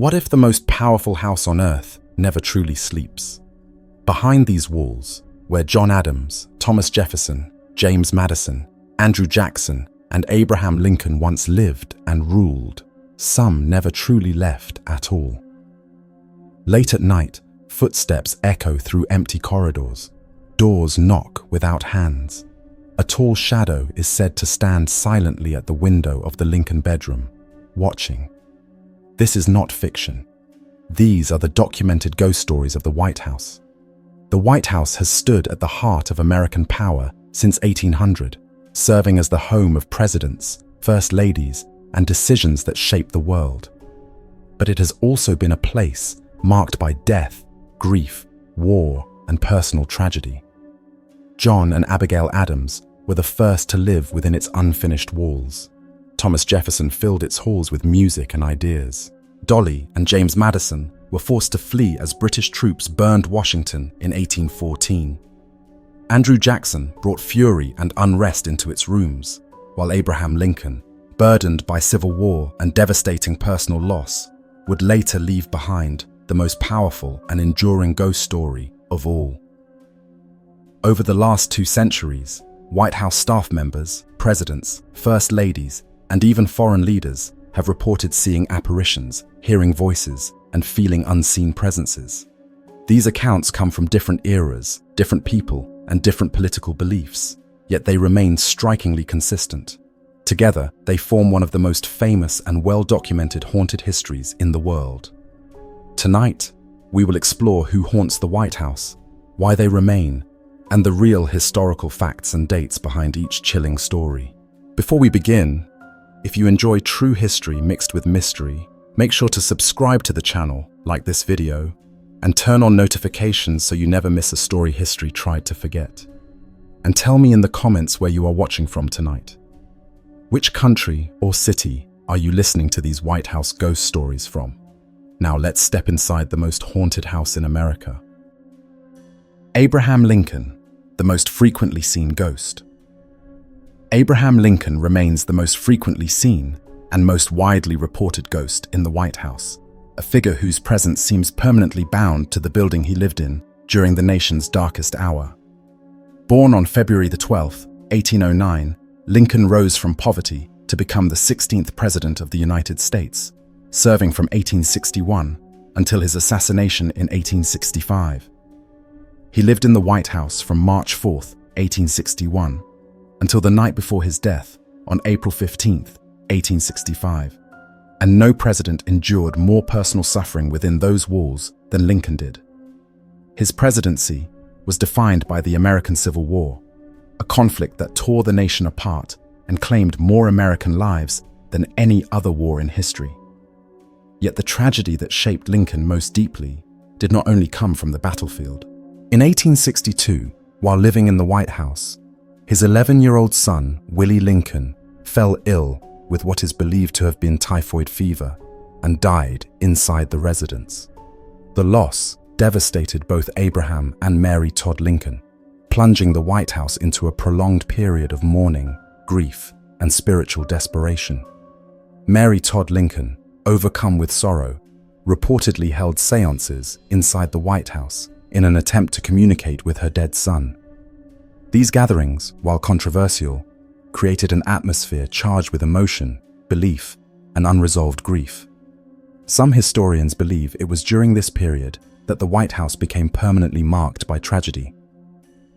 What if the most powerful house on earth never truly sleeps? Behind these walls, where John Adams, Thomas Jefferson, James Madison, Andrew Jackson, and Abraham Lincoln once lived and ruled, some never truly left at all. Late at night, footsteps echo through empty corridors. Doors knock without hands. A tall shadow is said to stand silently at the window of the Lincoln bedroom, watching. This is not fiction. These are the documented ghost stories of the White House. The White House has stood at the heart of American power since 1800, serving as the home of presidents, first ladies, and decisions that shape the world. But it has also been a place marked by death, grief, war, and personal tragedy. John and Abigail Adams were the first to live within its unfinished walls. Thomas Jefferson filled its halls with music and ideas. Dolley and James Madison were forced to flee as British troops burned Washington in 1814. Andrew Jackson brought fury and unrest into its rooms, while Abraham Lincoln, burdened by civil war and devastating personal loss, would later leave behind the most powerful and enduring ghost story of all. Over the last 2 centuries, White House staff members, presidents, first ladies, and even foreign leaders have reported seeing apparitions, hearing voices, and feeling unseen presences. These accounts come from different eras, different people, and different political beliefs, yet they remain strikingly consistent. Together, they form one of the most famous and well-documented haunted histories in the world. Tonight, we will explore who haunts the White House, why they remain, and the real historical facts and dates behind each chilling story. Before we begin, if you enjoy true history mixed with mystery, make sure to subscribe to the channel, like this video, and turn on notifications so you never miss a story history tried to forget. And tell me in the comments where you are watching from tonight. Which country or city are you listening to these White House ghost stories from? Now let's step inside the most haunted house in America. Abraham Lincoln, the most frequently seen ghost. Abraham Lincoln remains the most frequently seen and most widely reported ghost in the White House, a figure whose presence seems permanently bound to the building he lived in during the nation's darkest hour. Born on February 12, 1809, Lincoln rose from poverty to become the 16th President of the United States, serving from 1861 until his assassination in 1865. He lived in the White House from March 4, 1861, until the night before his death on April 15, 1865, and no president endured more personal suffering within those walls than Lincoln did. His presidency was defined by the American Civil War, a conflict that tore the nation apart and claimed more American lives than any other war in history. Yet the tragedy that shaped Lincoln most deeply did not only come from the battlefield. In 1862, while living in the White House, his 11-year-old son, Willie Lincoln, fell ill with what is believed to have been typhoid fever and died inside the residence. The loss devastated both Abraham and Mary Todd Lincoln, plunging the White House into a prolonged period of mourning, grief, and spiritual desperation. Mary Todd Lincoln, overcome with sorrow, reportedly held seances inside the White House in an attempt to communicate with her dead son. These gatherings, while controversial, created an atmosphere charged with emotion, belief, and unresolved grief. Some historians believe it was during this period that the White House became permanently marked by tragedy.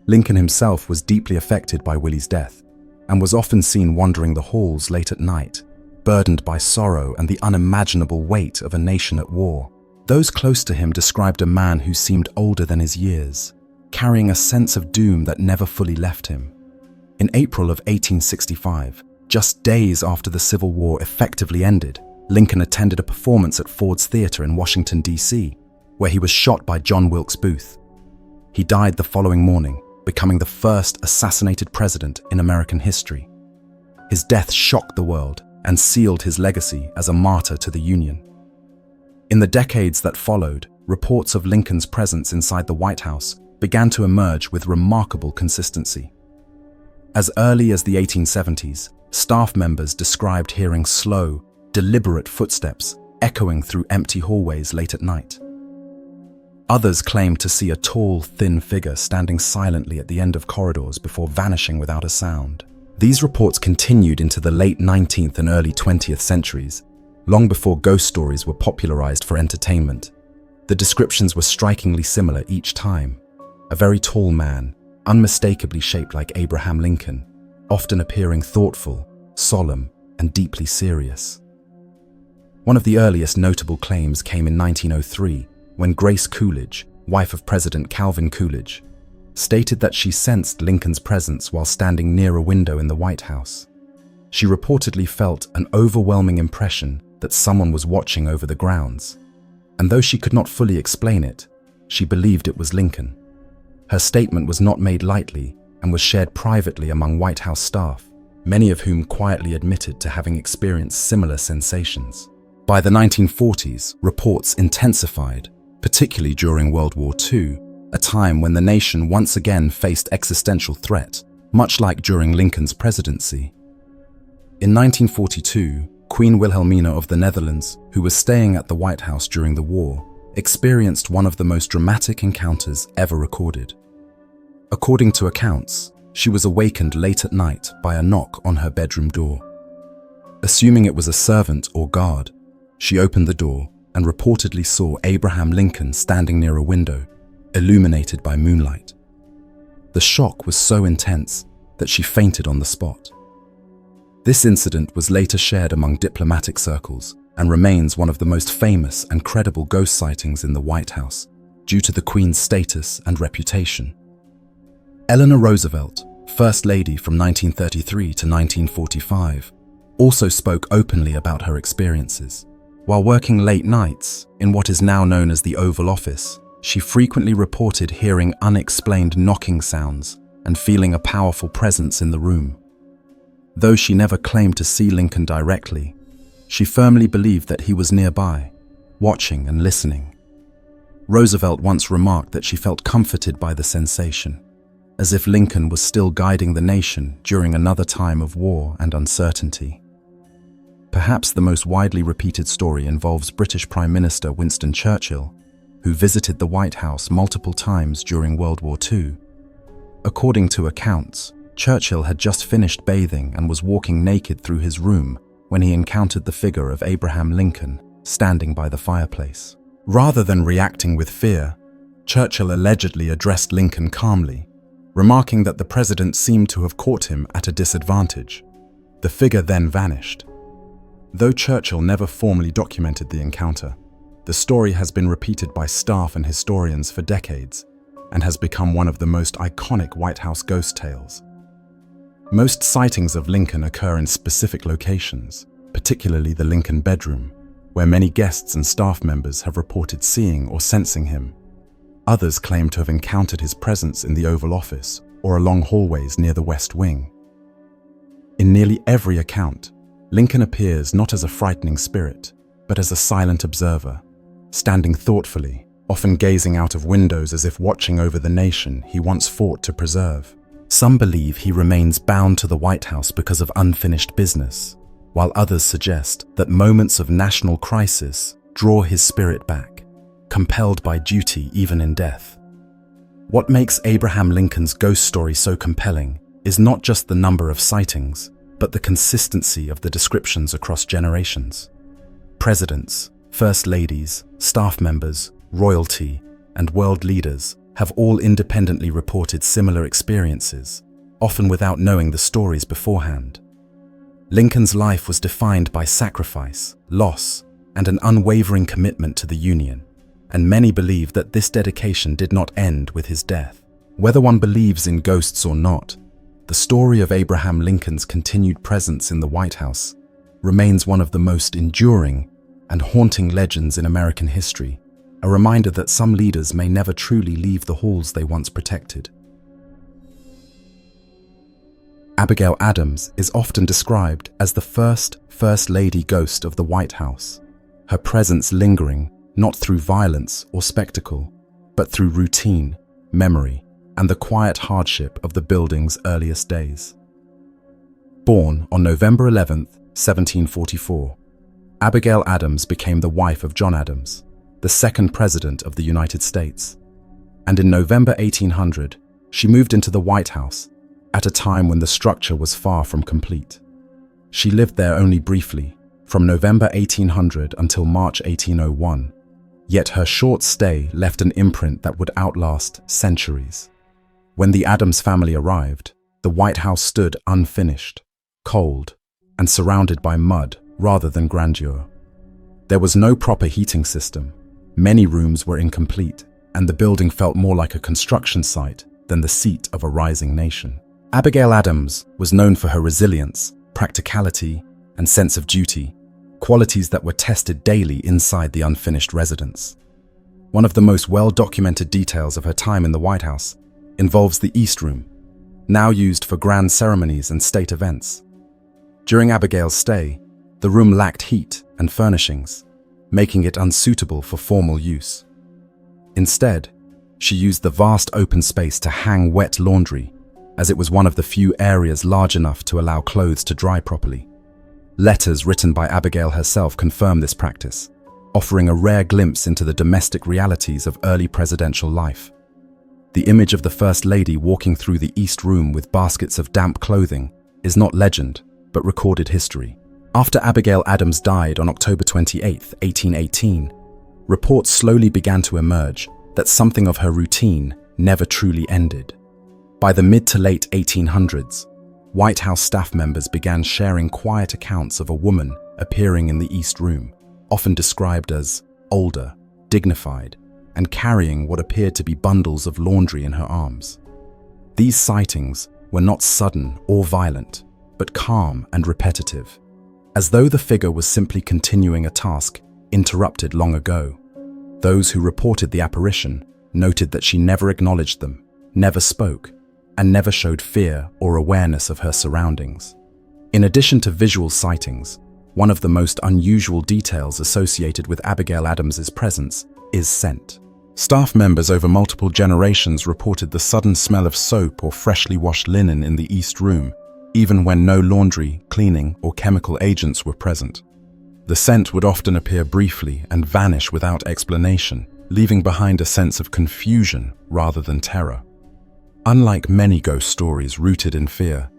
Lincoln himself was deeply affected by Willie's death and was often seen wandering the halls late at night, burdened by sorrow and the unimaginable weight of a nation at war. Those close to him described a man who seemed older than his years, carrying a sense of doom that never fully left him. In April of 1865, just days after the Civil War effectively ended, Lincoln attended a performance at Ford's Theater in Washington, D.C., where he was shot by John Wilkes Booth. He died the following morning, becoming the first assassinated president in American history. His death shocked the world and sealed his legacy as a martyr to the Union. In the decades that followed, reports of Lincoln's presence inside the White House began to emerge with remarkable consistency. As early as the 1870s, staff members described hearing slow, deliberate footsteps echoing through empty hallways late at night. Others claimed to see a tall, thin figure standing silently at the end of corridors before vanishing without a sound. These reports continued into the late 19th and early 20th centuries, long before ghost stories were popularized for entertainment. The descriptions were strikingly similar each time. A very tall man, unmistakably shaped like Abraham Lincoln, often appearing thoughtful, solemn, and deeply serious. One of the earliest notable claims came in 1903, when Grace Coolidge, wife of President Calvin Coolidge, stated that she sensed Lincoln's presence while standing near a window in the White House. She reportedly felt an overwhelming impression that someone was watching over the grounds, and though she could not fully explain it, she believed it was Lincoln. Her statement was not made lightly and was shared privately among White House staff, many of whom quietly admitted to having experienced similar sensations. By the 1940s, reports intensified, particularly during World War II, a time when the nation once again faced existential threat, much like during Lincoln's presidency. In 1942, Queen Wilhelmina of the Netherlands, who was staying at the White House during the war, experienced one of the most dramatic encounters ever recorded. According to accounts, she was awakened late at night by a knock on her bedroom door. Assuming it was a servant or guard, she opened the door and reportedly saw Abraham Lincoln standing near a window, illuminated by moonlight. The shock was so intense that she fainted on the spot. This incident was later shared among diplomatic circles and remains one of the most famous and credible ghost sightings in the White House due to the Queen's status and reputation. Eleanor Roosevelt, First Lady from 1933 to 1945, also spoke openly about her experiences. While working late nights in what is now known as the Oval Office, she frequently reported hearing unexplained knocking sounds and feeling a powerful presence in the room. Though she never claimed to see Lincoln directly, she firmly believed that he was nearby, watching and listening. Roosevelt once remarked that she felt comforted by the sensation, as if Lincoln was still guiding the nation during another time of war and uncertainty. Perhaps the most widely repeated story involves British Prime Minister Winston Churchill, who visited the White House multiple times during World War II. According to accounts, Churchill had just finished bathing and was walking naked through his room when he encountered the figure of Abraham Lincoln standing by the fireplace. Rather than reacting with fear, Churchill allegedly addressed Lincoln calmly, remarking that the president seemed to have caught him at a disadvantage. The figure then vanished. Though Churchill never formally documented the encounter, the story has been repeated by staff and historians for decades and has become one of the most iconic White House ghost tales. Most sightings of Lincoln occur in specific locations, particularly the Lincoln bedroom, where many guests and staff members have reported seeing or sensing him. Others claim to have encountered his presence in the Oval Office or along hallways near the West Wing. In nearly every account, Lincoln appears not as a frightening spirit, but as a silent observer, standing thoughtfully, often gazing out of windows as if watching over the nation he once fought to preserve. Some believe he remains bound to the White House because of unfinished business, while others suggest that moments of national crisis draw his spirit back, compelled by duty even in death. What makes Abraham Lincoln's ghost story so compelling is not just the number of sightings, but the consistency of the descriptions across generations. Presidents, first ladies, staff members, royalty, and world leaders have all independently reported similar experiences, often without knowing the stories beforehand. Lincoln's life was defined by sacrifice, loss, and an unwavering commitment to the Union, and many believe that this dedication did not end with his death. Whether one believes in ghosts or not, the story of Abraham Lincoln's continued presence in the White House remains one of the most enduring and haunting legends in American history, a reminder that some leaders may never truly leave the halls they once protected. Abigail Adams is often described as the first First Lady ghost of the White House, her presence lingering not through violence or spectacle, but through routine, memory, and the quiet hardship of the building's earliest days. Born on November 11, 1744, Abigail Adams became the wife of John Adams, the second president of the United States. And in November 1800, she moved into the White House at a time when the structure was far from complete. She lived there only briefly, from November 1800 until March 1801, yet her short stay left an imprint that would outlast centuries. When the Adams family arrived, the White House stood unfinished, cold, and surrounded by mud rather than grandeur. There was no proper heating system, many rooms were incomplete, and the building felt more like a construction site than the seat of a rising nation. Abigail Adams was known for her resilience, practicality, and sense of duty, qualities that were tested daily inside the unfinished residence. One of the most well-documented details of her time in the White House involves the East Room, now used for grand ceremonies and state events. During Abigail's stay, the room lacked heat and furnishings, making it unsuitable for formal use. Instead, she used the vast open space to hang wet laundry, as it was one of the few areas large enough to allow clothes to dry properly. Letters written by Abigail herself confirm this practice, offering a rare glimpse into the domestic realities of early presidential life. The image of the First Lady walking through the East Room with baskets of damp clothing is not legend, but recorded history. After Abigail Adams died on October 28, 1818, reports slowly began to emerge that something of her routine never truly ended. By the mid to late 1800s, White House staff members began sharing quiet accounts of a woman appearing in the East Room, often described as older, dignified, and carrying what appeared to be bundles of laundry in her arms. These sightings were not sudden or violent, but calm and repetitive, as though the figure was simply continuing a task interrupted long ago. Those who reported the apparition noted that she never acknowledged them, never spoke, and never showed fear or awareness of her surroundings. In addition to visual sightings, one of the most unusual details associated with Abigail Adams's presence is scent. Staff members over multiple generations reported the sudden smell of soap or freshly washed linen in the East Room, even when no laundry, cleaning, or chemical agents were present. The scent would often appear briefly and vanish without explanation, leaving behind a sense of confusion rather than terror. Unlike many ghost stories rooted in fear,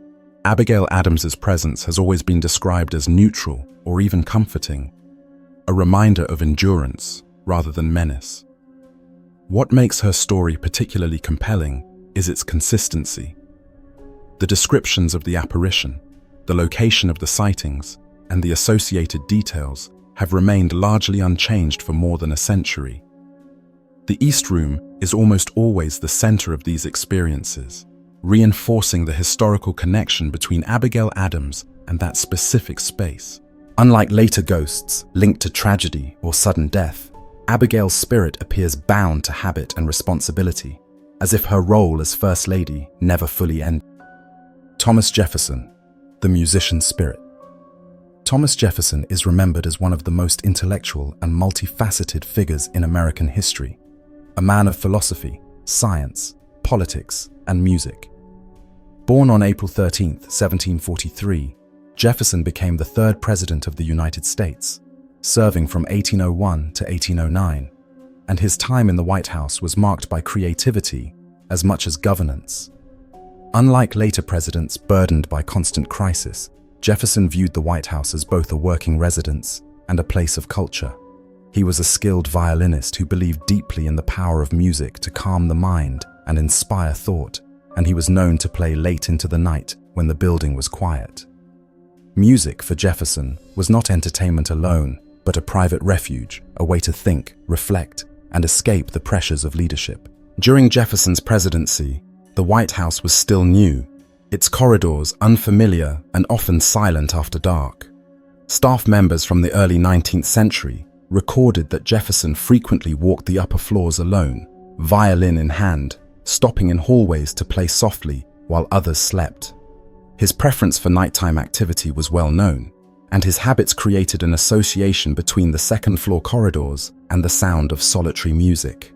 Abigail Adams's presence has always been described as neutral or even comforting, a reminder of endurance rather than menace. What makes her story particularly compelling is its consistency. The descriptions of the apparition, the location of the sightings, and the associated details have remained largely unchanged for more than a century. The East Room is almost always the center of these experiences, reinforcing the historical connection between Abigail Adams and that specific space. Unlike later ghosts linked to tragedy or sudden death, Abigail's spirit appears bound to habit and responsibility, as if her role as First Lady never fully ended. Thomas Jefferson, the musician's spirit. Thomas Jefferson is remembered as one of the most intellectual and multifaceted figures in American history, a man of philosophy, science, politics, and music. Born on April 13, 1743, Jefferson became the third president of the United States, serving from 1801 to 1809, and his time in the White House was marked by creativity as much as governance. Unlike later presidents burdened by constant crisis, Jefferson viewed the White House as both a working residence and a place of culture. He was a skilled violinist who believed deeply in the power of music to calm the mind and inspire thought, and he was known to play late into the night when the building was quiet. Music for Jefferson was not entertainment alone, but a private refuge, a way to think, reflect, and escape the pressures of leadership. During Jefferson's presidency, the White House was still new, its corridors unfamiliar and often silent after dark. Staff members from the early 19th century recorded that Jefferson frequently walked the upper floors alone, violin in hand, stopping in hallways to play softly while others slept. His preference for nighttime activity was well known, and his habits created an association between the second-floor corridors and the sound of solitary music.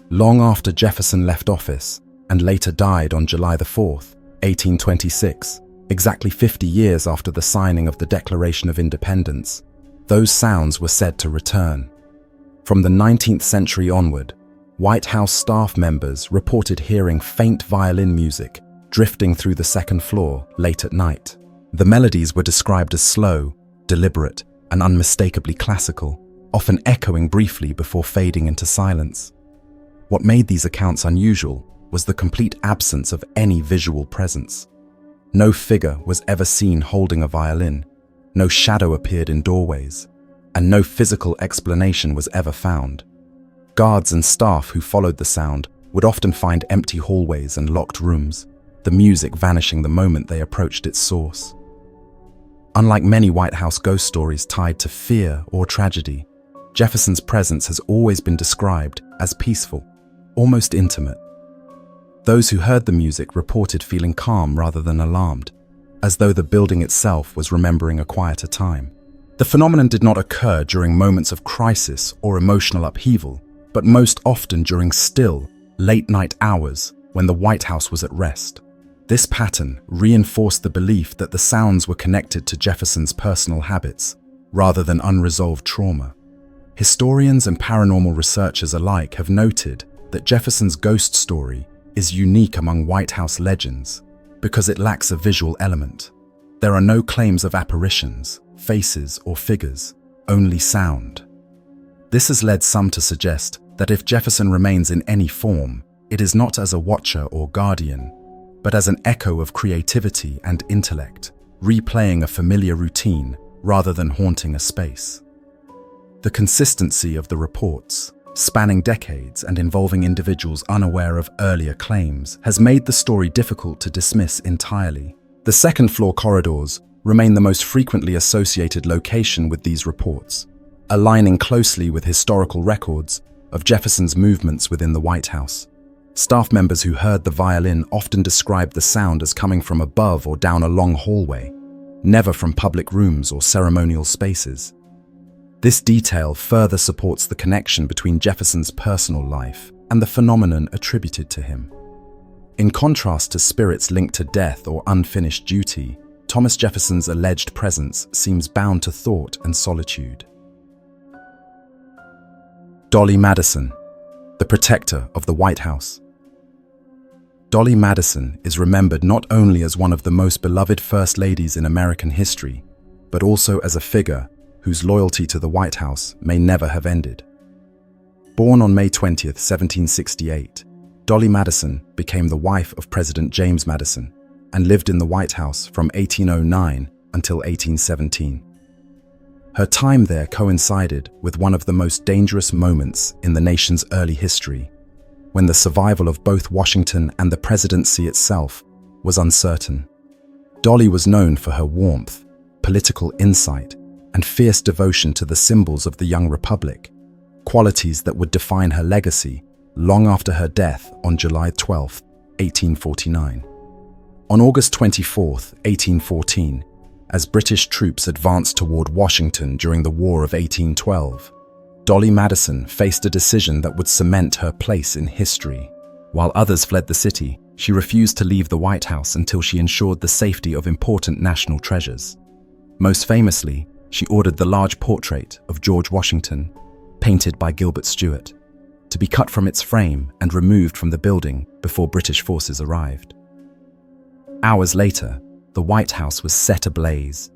Long after Jefferson left office and later died on July 4, 1826, exactly 50 years after the signing of the Declaration of Independence, those sounds were said to return. From the 19th century onward, White House staff members reported hearing faint violin music drifting through the second floor late at night. The melodies were described as slow, deliberate, and unmistakably classical, often echoing briefly before fading into silence. What made these accounts unusual was the complete absence of any visual presence. No figure was ever seen holding a violin, no shadow appeared in doorways, and no physical explanation was ever found. Guards and staff who followed the sound would often find empty hallways and locked rooms, the music vanishing the moment they approached its source. Unlike many White House ghost stories tied to fear or tragedy, Jefferson's presence has always been described as peaceful, almost intimate. Those who heard the music reported feeling calm rather than alarmed, as though the building itself was remembering a quieter time. The phenomenon did not occur during moments of crisis or emotional upheaval, but most often during still, late-night hours when the White House was at rest. This pattern reinforced the belief that the sounds were connected to Jefferson's personal habits, rather than unresolved trauma. Historians and paranormal researchers alike have noted that Jefferson's ghost story is unique among White House legends because it lacks a visual element. There are no claims of apparitions, faces, or figures, only sound. This has led some to suggest that if Jefferson remains in any form, it is not as a watcher or guardian, but as an echo of creativity and intellect, replaying a familiar routine rather than haunting a space. The consistency of the reports, spanning decades and involving individuals unaware of earlier claims, has made the story difficult to dismiss entirely. The second-floor corridors remain the most frequently associated location with these reports, aligning closely with historical records of Jefferson's movements within the White House. Staff members who heard the violin often described the sound as coming from above or down a long hallway, never from public rooms or ceremonial spaces. This detail further supports the connection between Jefferson's personal life and the phenomenon attributed to him. In contrast to spirits linked to death or unfinished duty, Thomas Jefferson's alleged presence seems bound to thought and solitude. Dolley Madison, the protector of the White House. Dolley Madison is remembered not only as one of the most beloved First Ladies in American history, but also as a figure whose loyalty to the White House may never have ended. Born on May 20, 1768, Dolley Madison became the wife of President James Madison and lived in the White House from 1809 until 1817. Her time there coincided with one of the most dangerous moments in the nation's early history, when the survival of both Washington and the presidency itself was uncertain. Dolley was known for her warmth, political insight, and fierce devotion to the symbols of the young republic, qualities that would define her legacy long after her death on July 12, 1849. On August 24, 1814, as British troops advanced toward Washington during the War of 1812, Dolley Madison faced a decision that would cement her place in history. While others fled the city, she refused to leave the White House until she ensured the safety of important national treasures. Most famously, she ordered the large portrait of George Washington, painted by Gilbert Stuart, to be cut from its frame and removed from the building before British forces arrived. Hours later, the White House was set ablaze,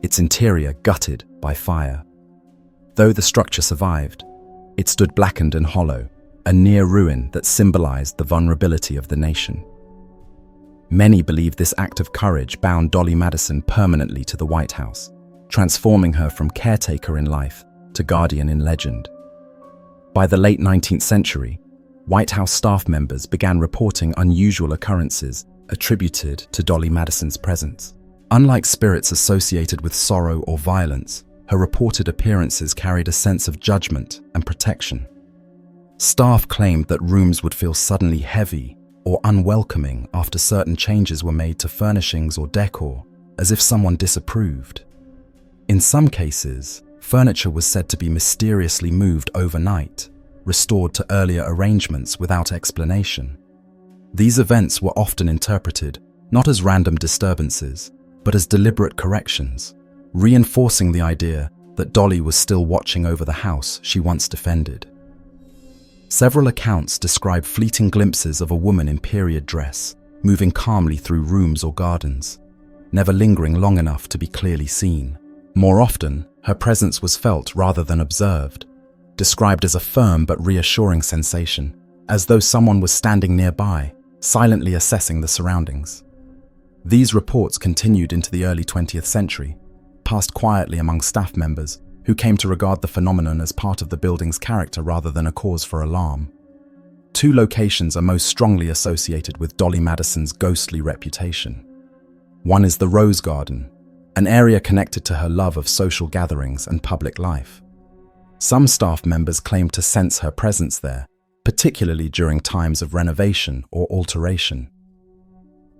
its interior gutted by fire. Though the structure survived, it stood blackened and hollow, a near ruin that symbolized the vulnerability of the nation. Many believe this act of courage bound Dolley Madison permanently to the White House, transforming her from caretaker in life to guardian in legend. By the late 19th century, White House staff members began reporting unusual occurrences attributed to Dolley Madison's presence. Unlike spirits associated with sorrow or violence, her reported appearances carried a sense of judgment and protection. Staff claimed that rooms would feel suddenly heavy or unwelcoming after certain changes were made to furnishings or decor, as if someone disapproved. In some cases, furniture was said to be mysteriously moved overnight, restored to earlier arrangements without explanation. These events were often interpreted not as random disturbances, but as deliberate corrections, reinforcing the idea that Dolley was still watching over the house she once defended. Several accounts describe fleeting glimpses of a woman in period dress, moving calmly through rooms or gardens, never lingering long enough to be clearly seen. More often, her presence was felt rather than observed, described as a firm but reassuring sensation, as though someone was standing nearby, silently assessing the surroundings. These reports continued into the early 20th century, passed quietly among staff members who came to regard the phenomenon as part of the building's character rather than a cause for alarm. Two locations are most strongly associated with Dolley Madison's ghostly reputation. One is the Rose Garden, an area connected to her love of social gatherings and public life. Some staff members claim to sense her presence there, particularly during times of renovation or alteration.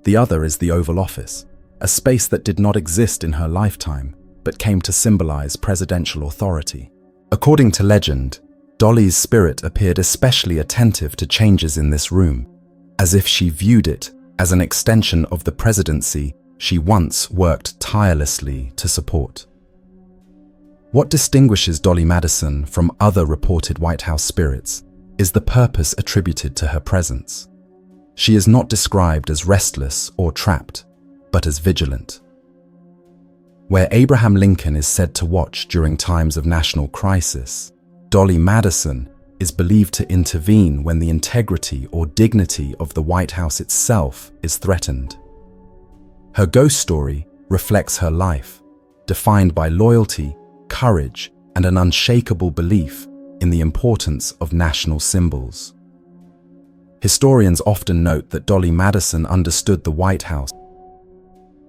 The other is the Oval Office, a space that did not exist in her lifetime, but came to symbolize presidential authority. According to legend, Dolley's spirit appeared especially attentive to changes in this room, as if she viewed it as an extension of the presidency she once worked tirelessly to support. What distinguishes Dolley Madison from other reported White House spirits is the purpose attributed to her presence. She is not described as restless or trapped, but as vigilant. Where Abraham Lincoln is said to watch during times of national crisis, Dolley Madison is believed to intervene when the integrity or dignity of the White House itself is threatened. Her ghost story reflects her life, defined by loyalty, courage, and an unshakable belief in the importance of national symbols. Historians often note that Dolley Madison understood the White House.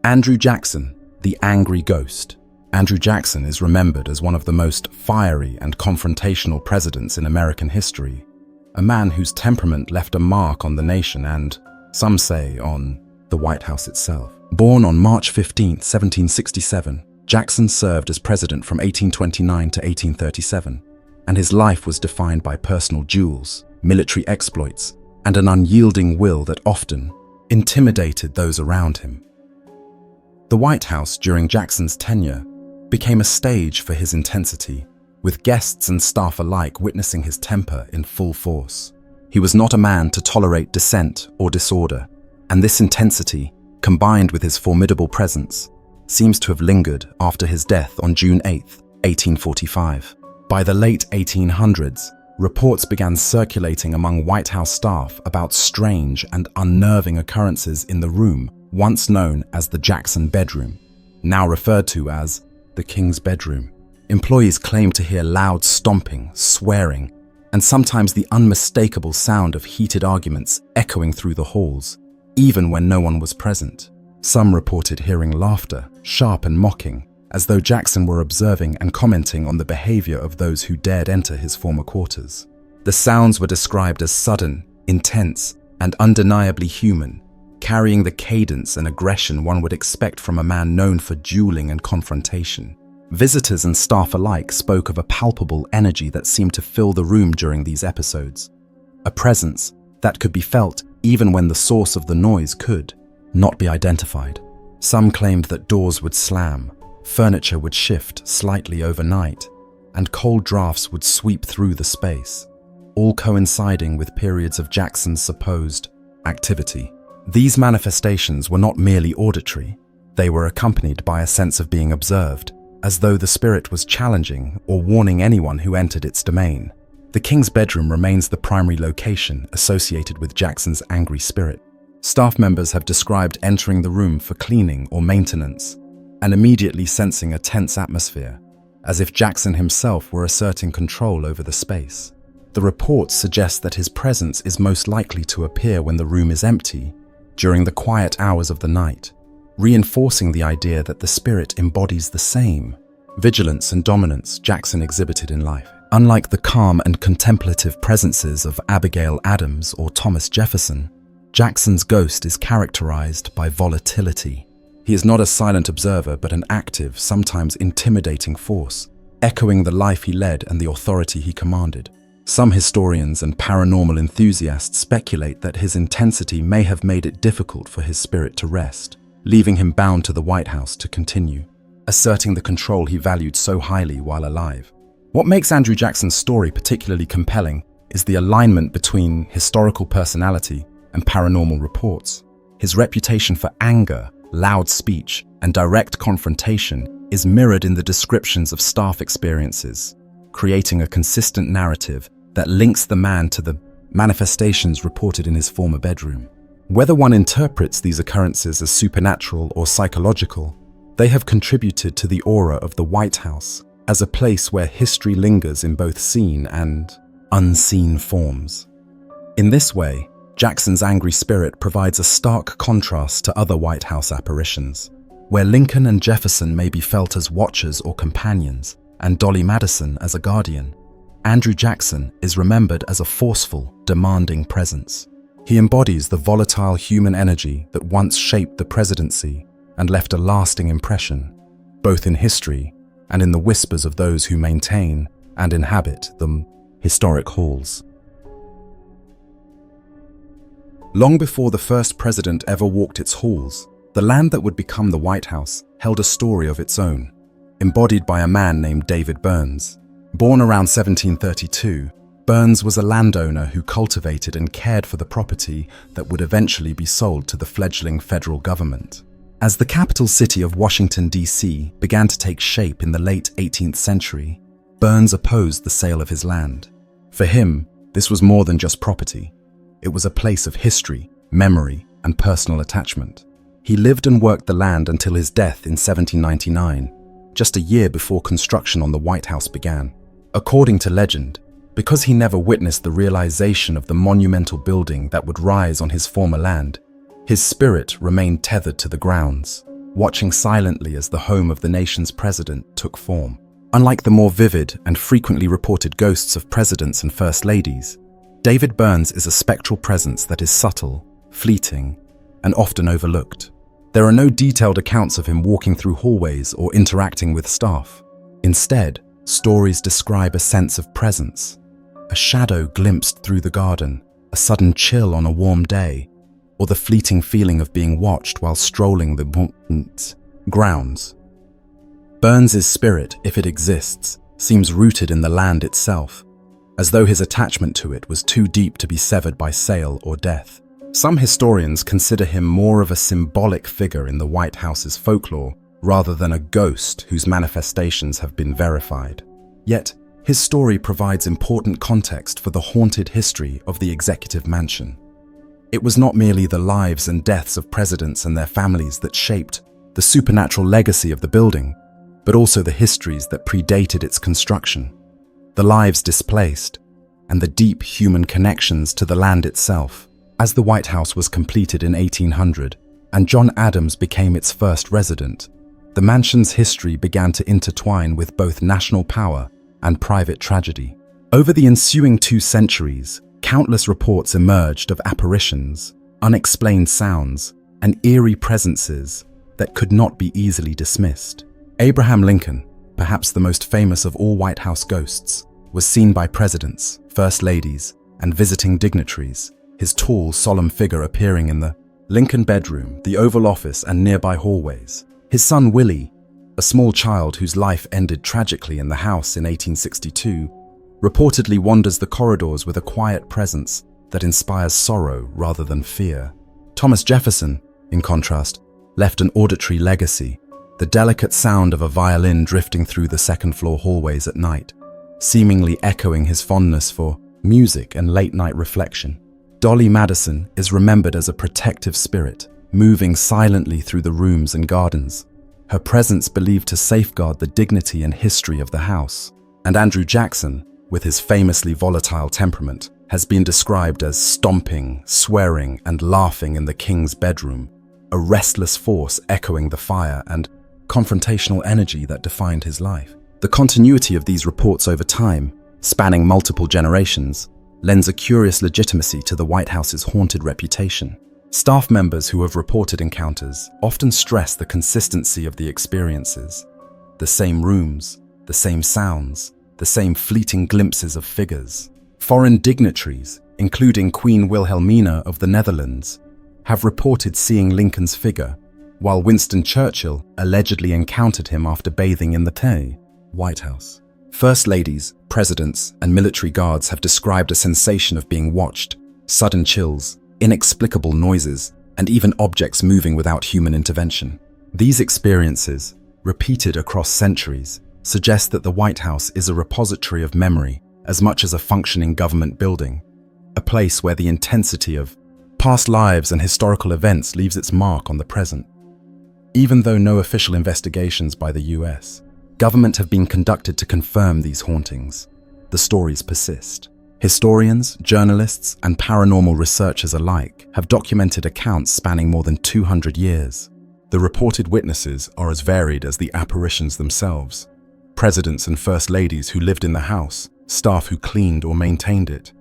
Andrew Jackson, the angry ghost. Andrew Jackson is remembered as one of the most fiery and confrontational presidents in American history, a man whose temperament left a mark on the nation and, some say, on the White House itself. Born on March 15, 1767, Jackson served as president from 1829 to 1837, and his life was defined by personal duels, military exploits, and an unyielding will that often intimidated those around him. The White House during Jackson's tenure became a stage for his intensity, with guests and staff alike witnessing his temper in full force. He was not a man to tolerate dissent or disorder, and this intensity, combined with his formidable presence, seems to have lingered after his death on June 8, 1845. By the late 1800s, reports began circulating among White House staff about strange and unnerving occurrences in the room once known as the Jackson bedroom, now referred to as the King's bedroom. Employees claimed to hear loud stomping, swearing, and sometimes the unmistakable sound of heated arguments echoing through the halls, even when no one was present. Some reported hearing laughter, sharp and mocking, as though Jackson were observing and commenting on the behavior of those who dared enter his former quarters. The sounds were described as sudden, intense, and undeniably human, carrying the cadence and aggression one would expect from a man known for dueling and confrontation. Visitors and staff alike spoke of a palpable energy that seemed to fill the room during these episodes, a presence that could be felt even when the source of the noise could not be identified. Some claimed that doors would slam, furniture would shift slightly overnight, and cold drafts would sweep through the space, all coinciding with periods of Jackson's supposed activity. These manifestations were not merely auditory, they were accompanied by a sense of being observed, as though the spirit was challenging or warning anyone who entered its domain. The King's bedroom remains the primary location associated with Jackson's angry spirit. Staff members have described entering the room for cleaning or maintenance, and immediately sensing a tense atmosphere, as if Jackson himself were asserting control over the space. The reports suggest that his presence is most likely to appear when the room is empty, during the quiet hours of the night, reinforcing the idea that the spirit embodies the same vigilance and dominance Jackson exhibited in life. Unlike the calm and contemplative presences of Abigail Adams or Thomas Jefferson, Jackson's ghost is characterized by volatility. He is not a silent observer, but an active, sometimes intimidating force, echoing the life he led and the authority he commanded. Some historians and paranormal enthusiasts speculate that his intensity may have made it difficult for his spirit to rest, leaving him bound to the White House to continue. asserting the control he valued so highly while alive. What makes Andrew Jackson's story particularly compelling is the alignment between historical personality and paranormal reports. His reputation for anger, loud speech, and direct confrontation is mirrored in the descriptions of staff experiences, creating a consistent narrative that links the man to the manifestations reported in his former bedroom. Whether one interprets these occurrences as supernatural or psychological, they have contributed to the aura of the White House as a place where history lingers in both seen and unseen forms. In this way, Jackson's angry spirit provides a stark contrast to other White House apparitions, where Lincoln and Jefferson may be felt as watchers or companions, and Dolley Madison as a guardian. Andrew Jackson is remembered as a forceful, demanding presence. He embodies the volatile human energy that once shaped the presidency and left a lasting impression, both in history and in the whispers of those who maintain and inhabit the historic halls. Long before the first president ever walked its halls, the land that would become the White House held a story of its own, embodied by a man named David Burns. Born around 1732, Burns was a landowner who cultivated and cared for the property that would eventually be sold to the fledgling federal government. As the capital city of Washington, D.C. began to take shape in the late 18th century, Burns opposed the sale of his land. For him, this was more than just property. It was a place of history, memory, and personal attachment. He lived and worked the land until his death in 1799, just a year before construction on the White House began. According to legend, because he never witnessed the realization of the monumental building that would rise on his former land, his spirit remained tethered to the grounds, watching silently as the home of the nation's president took form. Unlike the more vivid and frequently reported ghosts of presidents and first ladies, David Burns is a spectral presence that is subtle, fleeting, and often overlooked. There are no detailed accounts of him walking through hallways or interacting with staff. Instead, stories describe a sense of presence, a shadow glimpsed through the garden, a sudden chill on a warm day, or the fleeting feeling of being watched while strolling the grounds. Burns's spirit, if it exists, seems rooted in the land itself, as though his attachment to it was too deep to be severed by sale or death. Some historians consider him more of a symbolic figure in the White House's folklore rather than a ghost whose manifestations have been verified. Yet, his story provides important context for the haunted history of the executive mansion. It was not merely the lives and deaths of presidents and their families that shaped the supernatural legacy of the building, but also the histories that predated its construction, the lives displaced, and the deep human connections to the land itself. As the White House was completed in 1800 and John Adams became its first resident, the mansion's history began to intertwine with both national power and private tragedy. Over the ensuing 2 centuries, countless reports emerged of apparitions, unexplained sounds, and eerie presences that could not be easily dismissed. Abraham Lincoln, perhaps the most famous of all White House ghosts, was seen by presidents, first ladies, and visiting dignitaries, his tall, solemn figure appearing in the Lincoln bedroom, the Oval Office, and nearby hallways. His son Willie, a small child whose life ended tragically in the house in 1862, reportedly wanders the corridors with a quiet presence that inspires sorrow rather than fear. Thomas Jefferson, in contrast, left an auditory legacy, the delicate sound of a violin drifting through the second-floor hallways at night, seemingly echoing his fondness for music and late-night reflection. Dolley Madison is remembered as a protective spirit, moving silently through the rooms and gardens, her presence believed to safeguard the dignity and history of the house. And Andrew Jackson, with his famously volatile temperament, has been described as stomping, swearing, and laughing in the king's bedroom, a restless force echoing the fire and confrontational energy that defined his life. The continuity of these reports over time, spanning multiple generations, lends a curious legitimacy to the White House's haunted reputation. Staff members who have reported encounters often stress the consistency of the experiences. The same rooms, the same sounds, the same fleeting glimpses of figures. Foreign dignitaries, including Queen Wilhelmina of the Netherlands, have reported seeing Lincoln's figure, while Winston Churchill allegedly encountered him after bathing in the White House. First ladies, presidents, and military guards have described a sensation of being watched, sudden chills, inexplicable noises, and even objects moving without human intervention. These experiences, repeated across centuries, suggest that the White House is a repository of memory as much as a functioning government building, a place where the intensity of past lives and historical events leaves its mark on the present. Even though no official investigations by the US, government have been conducted to confirm these hauntings, the stories persist. Historians, journalists, and paranormal researchers alike have documented accounts spanning more than 200 years. The reported witnesses are as varied as the apparitions themselves. Presidents and first ladies who lived in the house, staff who cleaned or maintained it,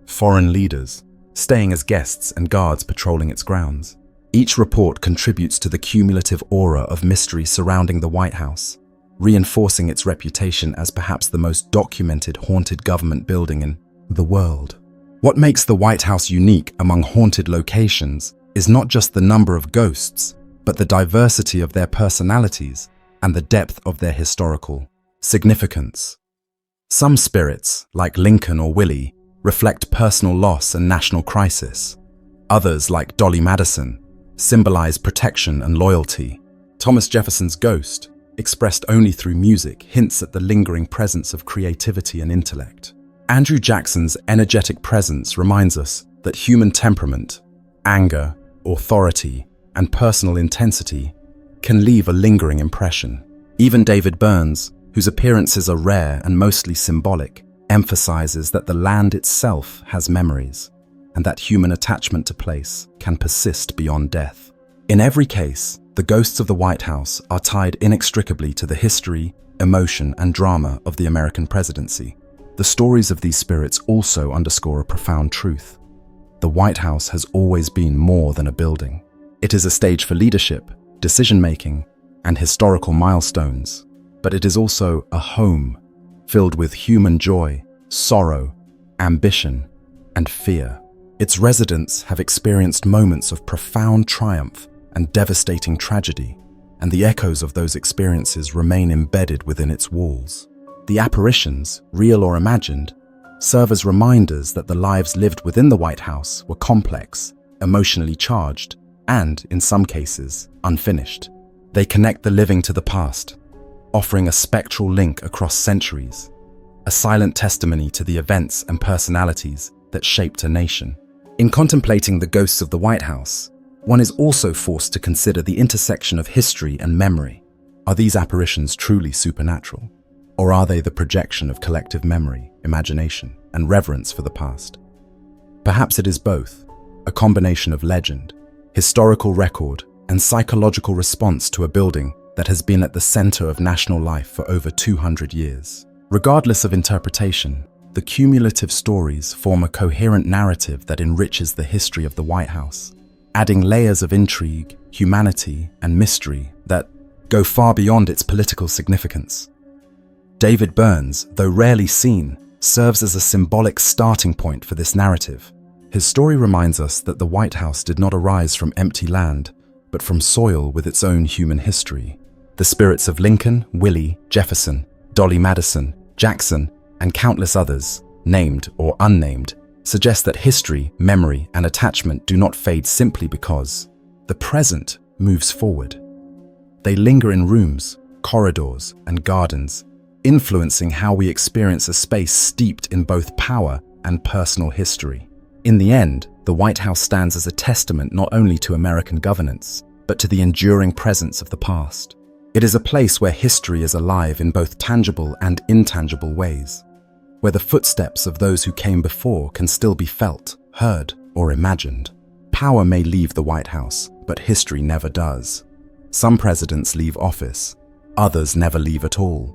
foreign leaders, staying as guests and guards patrolling its grounds. Each report contributes to the cumulative aura of mystery surrounding the White House, reinforcing its reputation as perhaps the most documented haunted government building in the world. What makes the White House unique among haunted locations is not just the number of ghosts, but the diversity of their personalities and the depth of their historical significance. Some spirits, like Lincoln or Willie, reflect personal loss and national crisis. Others, like Dolley Madison, symbolize protection and loyalty. Thomas Jefferson's ghost, expressed only through music, hints at the lingering presence of creativity and intellect. Andrew Jackson's energetic presence reminds us that human temperament, anger, authority, and personal intensity can leave a lingering impression. Even David Burns, whose appearances are rare and mostly symbolic, emphasizes that the land itself has memories, and that human attachment to place can persist beyond death. In every case, the ghosts of the White House are tied inextricably to the history, emotion, and drama of the American presidency. The stories of these spirits also underscore a profound truth. The White House has always been more than a building. It is a stage for leadership, decision-making, and historical milestones, but it is also a home filled with human joy, sorrow, ambition, and fear. Its residents have experienced moments of profound triumph and devastating tragedy, and the echoes of those experiences remain embedded within its walls. The apparitions, real or imagined, serve as reminders that the lives lived within the White House were complex, emotionally charged, and, in some cases, unfinished. They connect the living to the past, offering a spectral link across centuries, a silent testimony to the events and personalities that shaped a nation. In contemplating the ghosts of the White House, one is also forced to consider the intersection of history and memory. Are these apparitions truly supernatural? Or are they the projection of collective memory, imagination, and reverence for the past? Perhaps it is both, a combination of legend, historical record, and psychological response to a building that has been at the center of national life for over 200 years. Regardless of interpretation, the cumulative stories form a coherent narrative that enriches the history of the White House, adding layers of intrigue, humanity, and mystery that go far beyond its political significance. David Burns, though rarely seen, serves as a symbolic starting point for this narrative. His story reminds us that the White House did not arise from empty land, but from soil with its own human history. The spirits of Lincoln, Willie, Jefferson, Dolley Madison, Jackson, and countless others, named or unnamed, suggest that history, memory, and attachment do not fade simply because the present moves forward. They linger in rooms, corridors, and gardens, influencing how we experience a space steeped in both power and personal history. In the end, the White House stands as a testament not only to American governance, but to the enduring presence of the past. It is a place where history is alive in both tangible and intangible ways, where the footsteps of those who came before can still be felt, heard, or imagined. Power may leave the White House, but history never does. Some presidents leave office, others never leave at all.